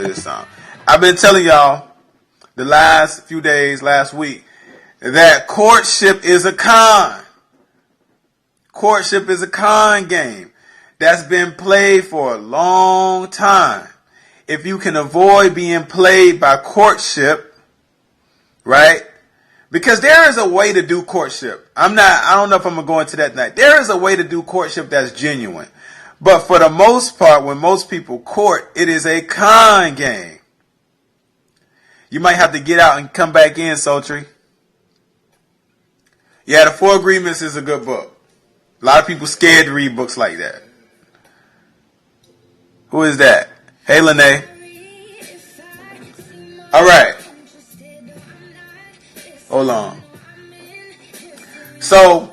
this song. I've been telling y'all the last few days, last week, that courtship is a con. Courtship is a con game that's been played for a long time. If you can avoid being played by courtship, right? Because there is a way to do courtship. I don't know if I'm going to go into that tonight. There is a way to do courtship that's genuine. But for the most part, when most people court, it is a con game. You might have to get out and come back in, Sultry. Yeah, The Four Agreements is a good book. A lot of people scared to read books like that. Who is that? Hey, Lene. All right. Hold on. So,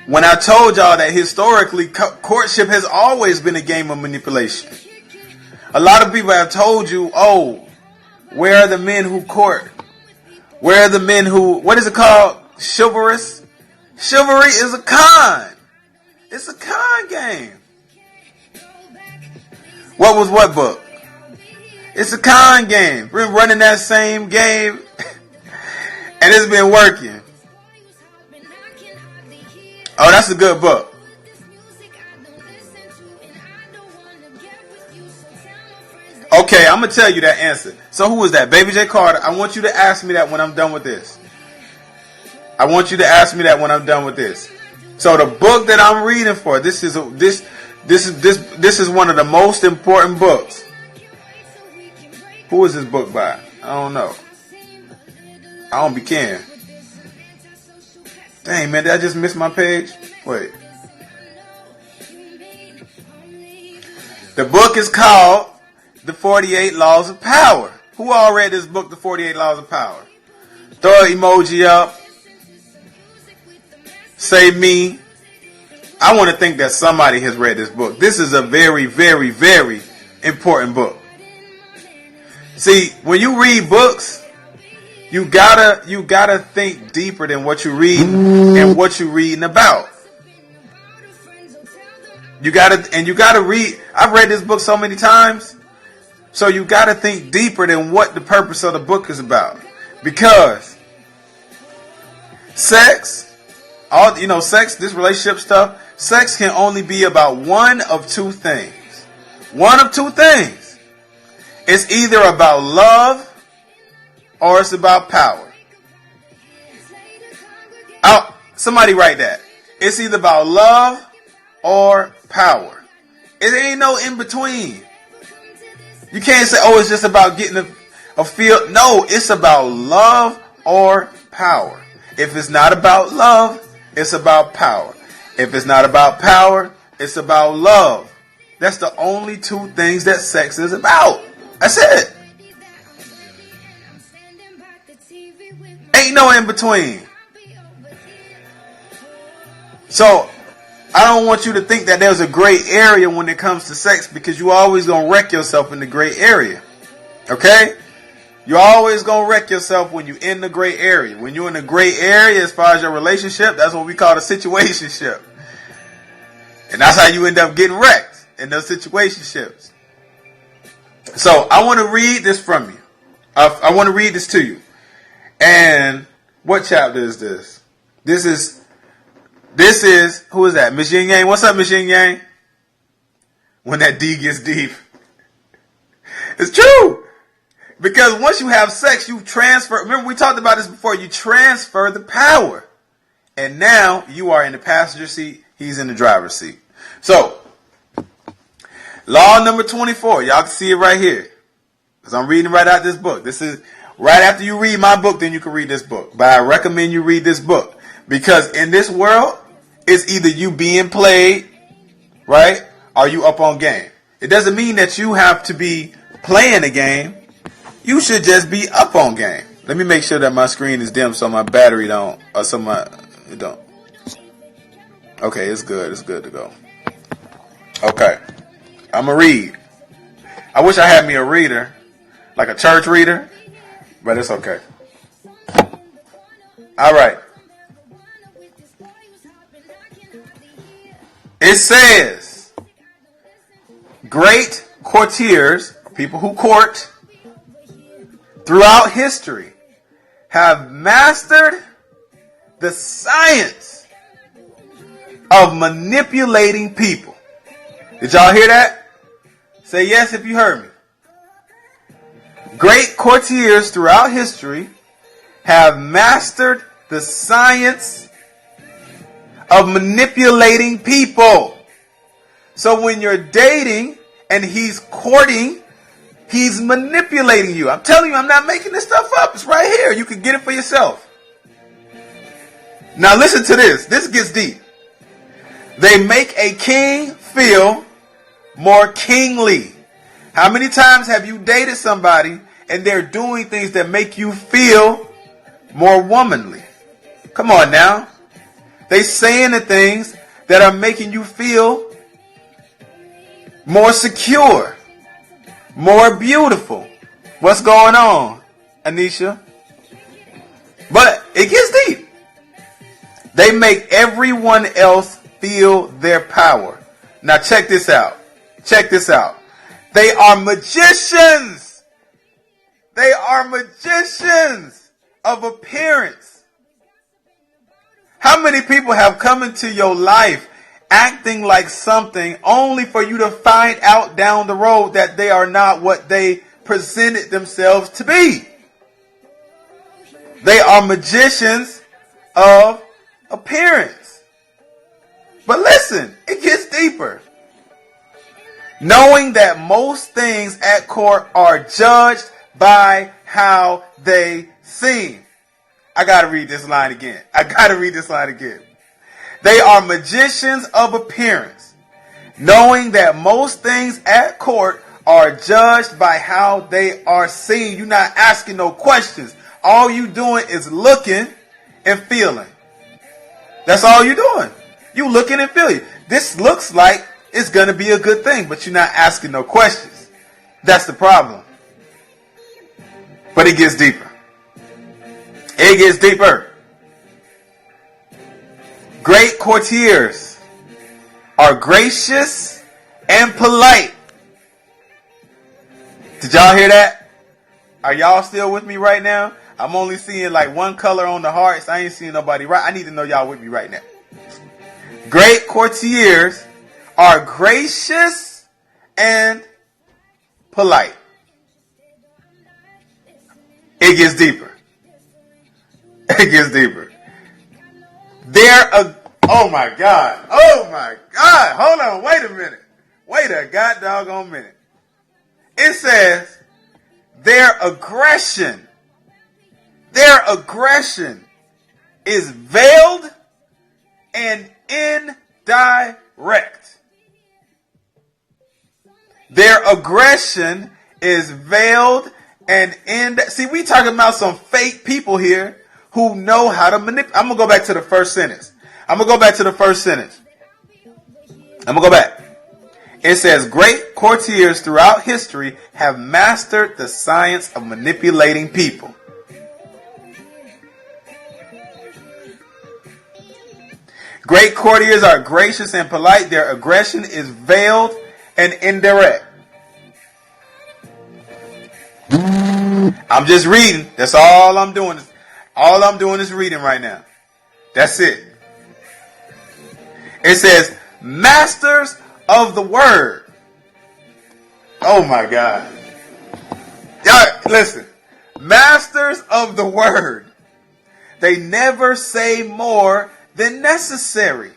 when I told y'all that historically courtship has always been a game of manipulation. A lot of people have told you, oh, where are the men who court? Where are the men who, what is it called? Chivalrous? Chivalry is a con. It's a con game. What was what book? It's a con game. We're running that same game and it's been working. Oh, that's a good book. Okay, I'm going to tell you that answer. So who was that? Baby J. Carter. I want you to ask me that when I'm done with this. I want you to ask me that when I'm done with this. So the book that I'm reading for, this is one of the most important books. Who is this book by? I don't know. I don't be caring. Dang, man, did I just miss my page? Wait. The book is called The 48 Laws of Power. Who all read this book, The 48 Laws of Power? Throw an emoji up. Say me. I want to think that somebody has read this book. This is a very, very, very important book. See, when you read books, you gotta think deeper than what you read and what you're reading about. You gotta read. I've read this book so many times. So you gotta think deeper than what the purpose of the book is about. Because sex, sex, this relationship stuff, sex can only be about one of two things. One of two things. It's either about love or it's about power. Oh, somebody write that. It's either about love or power. It ain't no in between. You can't say, oh, it's just about getting a feel. No, it's about love or power. If it's not about love, it's about power. If it's not about power, it's about love. That's the only two things that sex is about. That's it. Ain't no in between. So, I don't want you to think that there's a gray area when it comes to sex, because you always gonna wreck yourself in the gray area. Okay? You're always gonna wreck yourself when you're in the gray area. When you're in the gray area as far as your relationship, that's what we call a situationship. And that's how you end up getting wrecked in those situationships. So I want to read this from you. I want to read this to you. And what chapter is this? This is, who is that? Miss Yin Yang. What's up, Miss Yin Yang? When that D gets deep. It's true. Because once you have sex, you transfer. Remember, we talked about this before. You transfer the power. And now you are in the passenger seat. He's in the driver's seat. So, law number 24. Y'all can see it right here. Because I'm reading right out this book. This is right after you read my book, then you can read this book. But I recommend you read this book. Because in this world, it's either you being played, right? Or you up on game. It doesn't mean that you have to be playing a game. You should just be up on game. Let me make sure that my screen is dim so my battery don't, or so it don't. Okay, it's good. It's good to go. Okay. I'm going to read. I wish I had me a reader, like a church reader, but it's okay. All right. It says, great courtiers, people who court, throughout history, have mastered the science of manipulating people. Did y'all hear that? Say yes if you heard me. Great courtiers throughout history have mastered the science of manipulating people. So when you're dating and he's courting, he's manipulating you. I'm telling you, I'm not making this stuff up. It's right here. You can get it for yourself. Now listen to this. This gets deep. They make a king feel more kingly. How many times have you dated somebody and they're doing things that make you feel more womanly? Come on now. They saying the things that are making you feel more secure, more beautiful. What's going on, Anisha? But it gets deep. They make everyone else feel their power. Now check this out. Check this out. They are magicians. They are magicians of appearance. How many people have come into your life acting like something only for you to find out down the road that they are not what they presented themselves to be? They are magicians of appearance. But listen, it gets deeper. Knowing that most things at court are judged by how they seem. I got to read this line again. They are magicians of appearance. Knowing that most things at court are judged by how they are seen. You're not asking no questions. All you doing is looking and feeling. That's all you're doing. You looking and feeling. This looks like it's going to be a good thing, but you're not asking no questions. That's the problem. But it gets deeper. It gets deeper. Great courtiers are gracious and polite. Did y'all hear that? Are y'all still with me right now? I'm only seeing like one color on the hearts. I ain't seeing nobody right. I need to know y'all with me right now. Great courtiers are gracious and polite. It gets deeper. It gets deeper. Oh my God. Hold on. Wait a minute. Wait a god doggone minute. It says their aggression is veiled and indirect. Their aggression is veiled and see, we talking about some fake people here who know how to manipulate. I'm going to go back to the first sentence. I'm going to go back. It says, great courtiers throughout history have mastered the science of manipulating people. Great courtiers are gracious and polite. Their aggression is veiled and indirect. I'm just reading. That's all I'm doing. All I'm doing is reading right now. That's it. It says, masters of the word. Oh my God. Listen. Masters of the word. They never say more than necessary.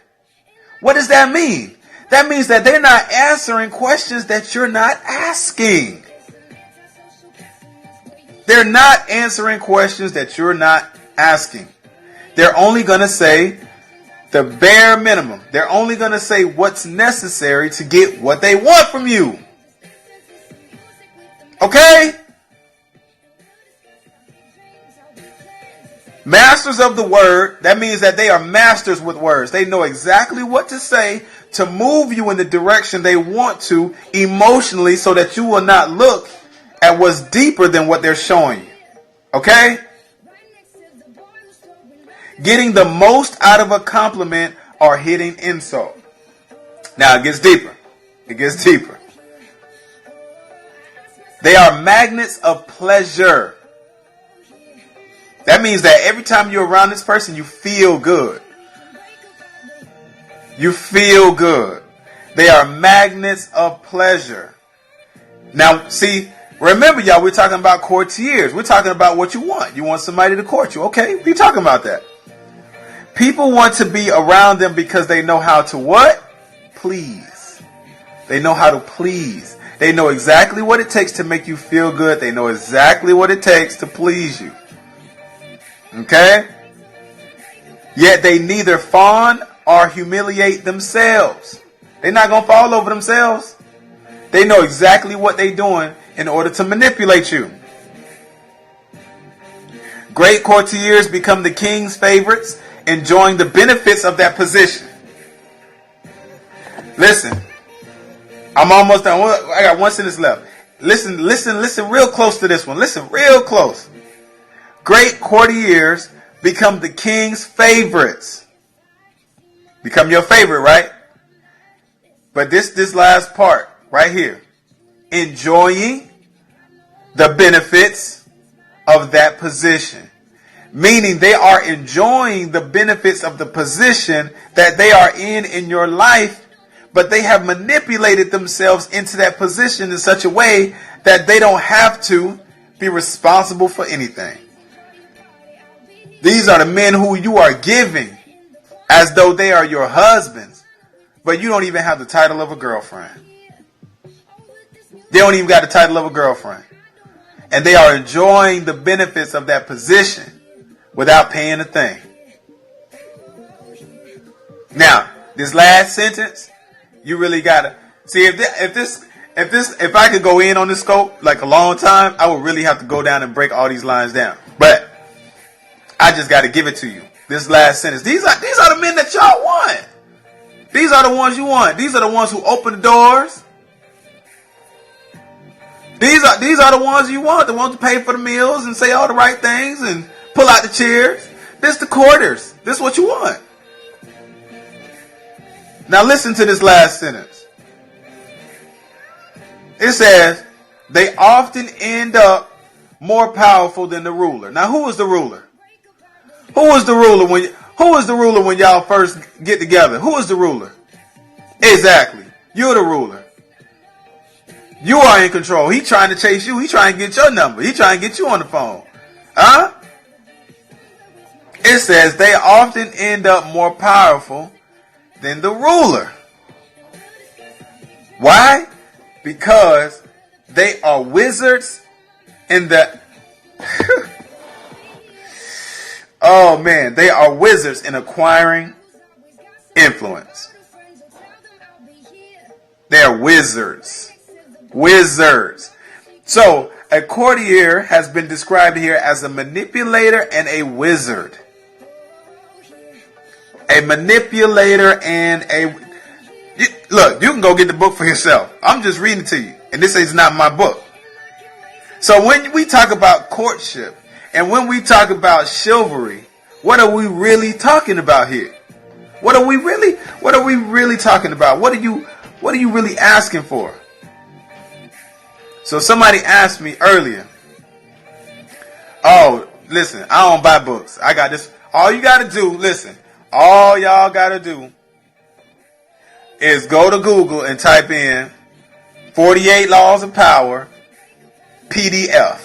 What does that mean? That means that they're not answering questions that you're not asking. They're not answering questions that you're not asking. They're only going to say the bare minimum. They're only going to say what's necessary to get what they want from you. Okay? Masters of the word, that means that they are masters with words. They know exactly what to say to move you in the direction they want to emotionally so that you will not look at what's deeper than what they're showing you. Okay? Getting the most out of a compliment or hitting insult. Now it gets deeper. It gets deeper. They are magnets of pleasure. That means that every time you're around this person, you feel good. You feel good. They are magnets of pleasure. Now, see, remember, y'all, we're talking about courtiers. We're talking about what you want. You want somebody to court you. Okay, we're talking about that. People want to be around them because they know how to what? Please. They know how to please. They know exactly what it takes to make you feel good. They know exactly what it takes to please you. Okay? Yet they neither fawn or humiliate themselves. They're not going to fall over themselves. They know exactly what they're doing in order to manipulate you. Great courtiers become the king's favorites, enjoying the benefits of that position. Listen, I'm almost done. I got one sentence left. Listen real close to this one. Listen real close. Great courtiers become the king's favorites. Become your favorite, right? But this last part right here. Enjoying the benefits of that position. Meaning they are enjoying the benefits of the position that they are in your life, but they have manipulated themselves into that position in such a way that they don't have to be responsible for anything. These are the men who you are giving as though they are your husbands, but you don't even have the title of a girlfriend. They don't even got the title of a girlfriend. And they are enjoying the benefits of that position without paying a thing. Now, this last sentence, you really gotta see if I could go in on this scope like a long time, I would really have to go down and break all these lines down. But I just got to give it to you. This last sentence. These are the men that y'all want. These are the ones you want. These are the ones who open the doors. These are the ones you want. The ones who pay for the meals and say all the right things and pull out the chairs. This the courters. This is what you want. Now listen to this last sentence. It says, they often end up more powerful than the ruler. Now who is the ruler? Who is the ruler when y'all first get together? Who is the ruler? Exactly. You're the ruler. You are in control. He trying to chase you. He trying to get your number. He trying to get you on the phone. Huh? It says they often end up more powerful than the ruler. Why? Because they are wizards in the... Oh man, they are wizards in acquiring influence. They are wizards. Wizards. So, a courtier has been described here as a manipulator and a wizard. A manipulator and a... Look, you can go get the book for yourself. I'm just reading it to you. And this is not my book. So when we talk about courtship, and when we talk about chivalry, what are we really talking about here? What are we really talking about? What are you really asking for? So somebody asked me earlier, oh, listen, I don't buy books. I got this. All you got to do, listen, all y'all got to do is go to Google and type in 48 Laws of Power PDF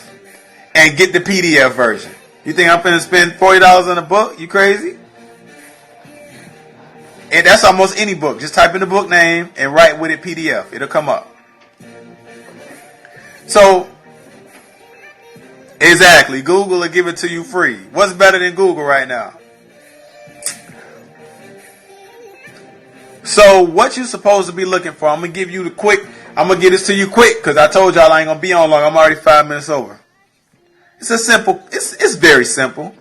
and get the PDF version. You think I'm finna spend $40 on a book? You crazy? And that's almost any book. Just type in the book name and write with it PDF. It'll come up. So, exactly. Google will give it to you free. What's better than Google right now? So, what you supposed to be looking for? I'm going to give you I'm going to get this to you quick because I told y'all I ain't going to be on long. I'm already 5 minutes over. It's very simple.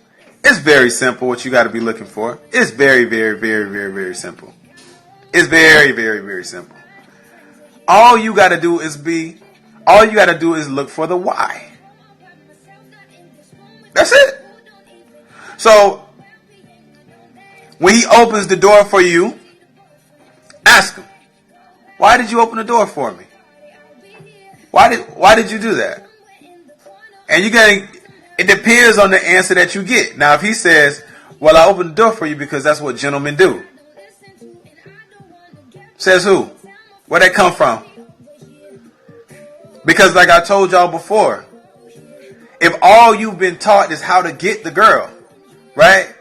It's very simple what you got to be looking for. It's very, very, very, very, very simple. It's very, very, very simple. All you got to do is look for the why. That's it. So, when he opens the door for you, ask him, why did you open the door for me? Why did you do that? And it depends on the answer that you get. Now, if he says, well, I opened the door for you because that's what gentlemen do. Says who? Where'd that come from? Because like I told y'all before, if all you've been taught is how to get the girl, right?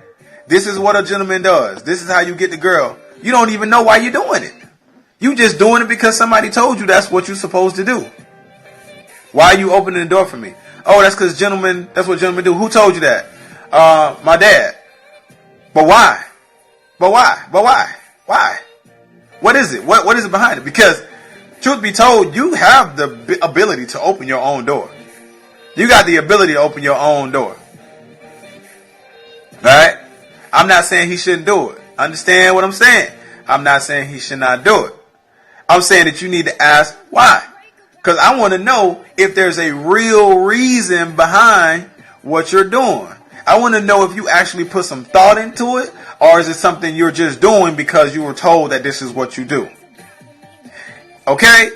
This is what a gentleman does. This is how you get the girl. You don't even know why you're doing it. You just doing it because somebody told you that's what you're supposed to do. Why are you opening the door for me? Oh, that's because that's what gentlemen do. Who told you that? My dad. But why? Why? What is it? What is it behind it? Because truth be told, you have the ability to open your own door. You got the ability to open your own door. Right? I'm not saying he shouldn't do it. Understand what I'm saying? I'm not saying he should not do it. I'm saying that you need to ask why. Because I want to know if there's a real reason behind what you're doing. I want to know if you actually put some thought into it, or is it something you're just doing because you were told that this is what you do. Okay?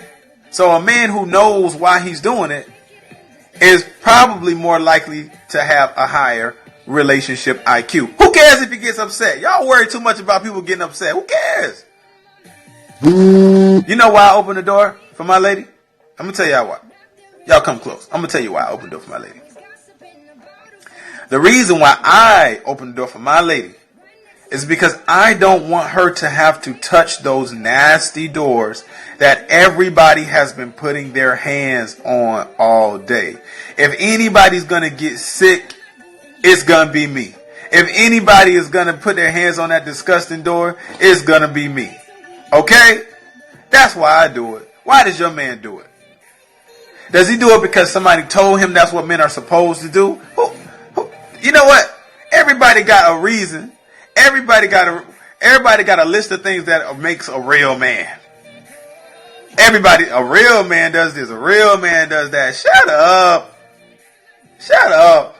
So a man who knows why he's doing it is probably more likely to have a higher relationship IQ. Who cares if he gets upset? Y'all worry too much about people getting upset. Who cares? You know why I opened the door for my lady? I'm going to tell y'all why. Y'all come close. I'm going to tell you why I opened the door for my lady. The reason why I opened the door for my lady is because I don't want her to have to touch those nasty doors that everybody has been putting their hands on all day. If anybody's going to get sick, it's going to be me. If anybody is going to put their hands on that disgusting door, it's going to be me. Okay? That's why I do it. Why does your man do it? Does he do it because somebody told him that's what men are supposed to do? You know what? Everybody got a reason. Everybody got a list of things that makes a real man. A real man does this. A real man does that. Shut up.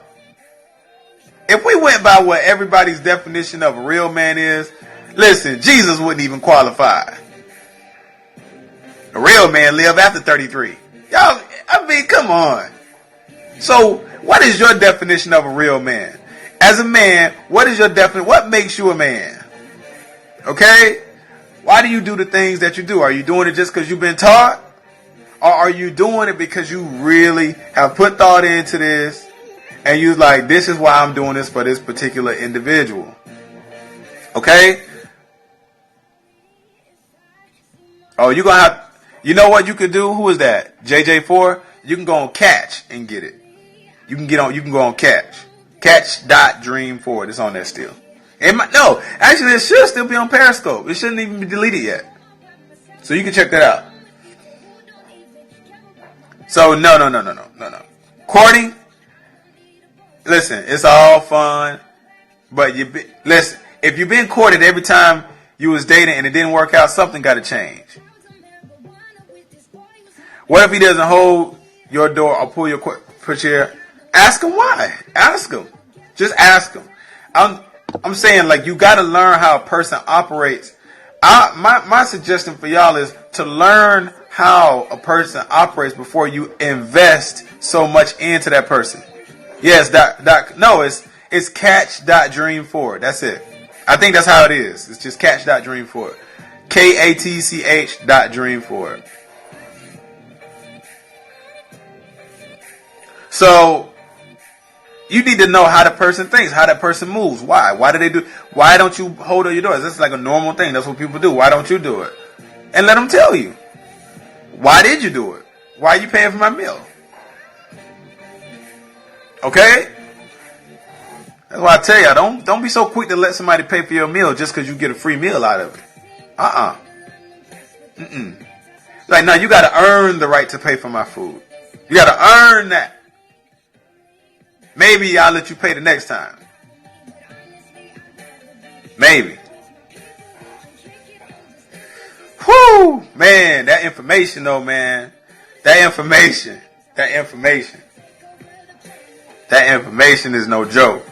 If we went by what everybody's definition of a real man is, listen, Jesus wouldn't even qualify. A real man live after 33. Y'all, I mean, come on. So, what is your definition of a real man? As a man, what is your definition? What makes you a man? Okay? Why do you do the things that you do? Are you doing it just because you've been taught? Or are you doing it because you really have put thought into this and you're like, this is why I'm doing this for this particular individual? Okay? Oh, you're going to have, you know what you could do? Who is that? JJ4? You can go on Catch and get it. You can go on Catch. Catch.dream4. It's on there still. No, actually it should still be on Periscope. It shouldn't even be deleted yet. So you can check that out. So no. Courting, listen, it's all fun. But listen, if you've been courted every time you was dating and it didn't work out, something got to change. What if he doesn't hold your door or pull your chair? Ask him why. Ask him. Just ask him. I'm saying, like, you got to learn how a person operates. My suggestion for y'all is to learn how a person operates before you invest so much into that person. Yes, it's catch.dream4. That's it. I think that's how it is. It's just catch.dream4. KATCH.dream4. So you need to know how the person thinks, how that person moves. Why? Why don't you hold on your doors? This is like a normal thing. That's what people do. Why don't you do it? And let them tell you. Why did you do it? Why are you paying for my meal? Okay? That's why I tell you, don't be so quick to let somebody pay for your meal just because you get a free meal out of it. Like, no, you got to earn the right to pay for my food. You got to earn that. Maybe I'll let you pay the next time. Maybe. Whew, man, that information though, man. That information is no joke.